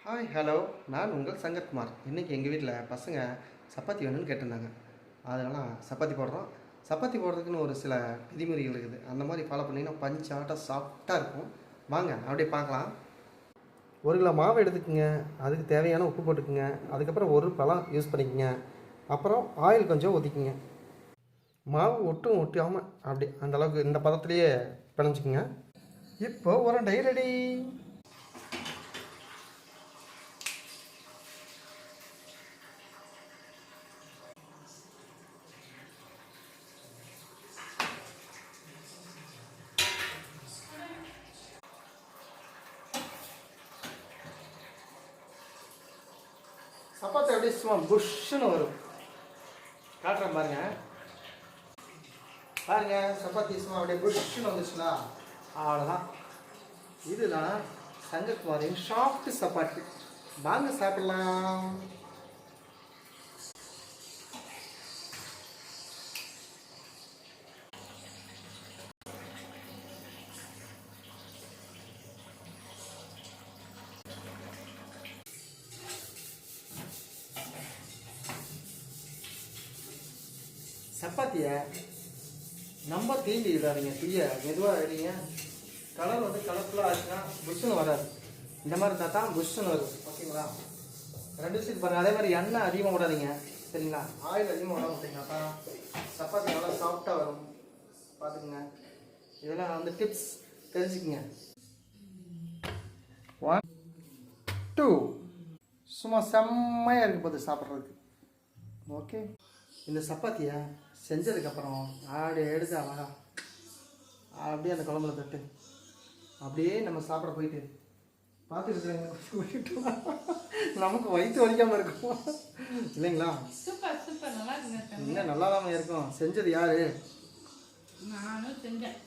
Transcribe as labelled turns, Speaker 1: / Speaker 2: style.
Speaker 1: Hi hello, நான் உங்கள் சங்கத்குமார். இன்றைக்கி எங்கள் வீட்டில் பசங்க சப்பாத்தி வேணும்னு கேட்டிருந்தாங்க. அதனால் சப்பாத்தி போடுறோம். சப்பாத்தி போடுறதுக்குன்னு ஒரு சில விதிமுறைகள் இருக்குது. அந்த மாதிரி ஃபாலோ பண்ணிங்கன்னா பஞ்சாட்டம் சாஃப்டாக இருக்கும். வாங்க அப்படியே பார்க்கலாம். 1 கிலோ மாவு எடுத்துக்கோங்க. அதுக்கு தேவையான உப்பு போட்டுக்குங்க. அதுக்கப்புறம் ஒரு பழம் யூஸ் பண்ணிக்கோங்க. அப்புறம் ஆயில் கொஞ்சம் ஊற்றிக்குங்க. மாவு ஒட்டும் ஒட்டாமல் அப்படி அந்தளவுக்கு இந்த பதத்துலேயே பிணைஞ்சிக்குங்க. இப்போ உருண்டை ரெடி. சப்பாத்தி அப்படியே சும்மா புஷ்ஷுன்னு வரும். காட்டுறேன் பாருங்கள். சப்பாத்தி சும்மா அப்படியே புஷ்ஷுன்னு வந்துச்சுங்களா? அவ்வளோதான். இதுதான் சங்கத்குமாரின் சாஃப்ட் சப்பாத்தி. வாங்க சாப்பிடலாம். சப்பாத்தியை நம்ம தீண்டி விடாதீங்க. தீய மெதுவாக அடிங்க. கலர் வந்து கலர்ஃபுல்லாக ஆச்சுன்னா புஷ்ஷுன்னு வராது. இந்த மாதிரி இருந்தால் தான் புஷ்ஷுன்னு வரும். ஓகேங்களா? 2 விஷயத்துக்கு பாருங்கள். அதே மாதிரி எண்ணெய் அதிகமாக விடாதீங்க. சரிங்களா? ஆயில் அதிகமாக விட மாட்டீங்கன்னா தான் சப்பாத்தி நல்லா சாஃப்டாக வரும். பார்த்துக்குங்க. இதெல்லாம் வந்து டிப்ஸ் தெரிஞ்சுக்குங்க. 1 2 சும்மா செம்மையாக இருக்க போகுது சாப்பிட்றதுக்கு. ஓகே, இந்த சப்பாத்தியை செஞ்சதுக்கப்புறம் அப்படியே எடுத்து அழகா அப்படியே அந்த குழம்புல தட்டு அப்படியே நம்ம சாப்பிட போயிட்டு பார்த்துட்டு நமக்கு வயிற்று வலிக்காமல் இருக்கும் இல்லைங்களா? இன்னும் நல்லா தான் இருக்கும். செஞ்சது யாரு?
Speaker 2: நானும் செஞ்சேன்.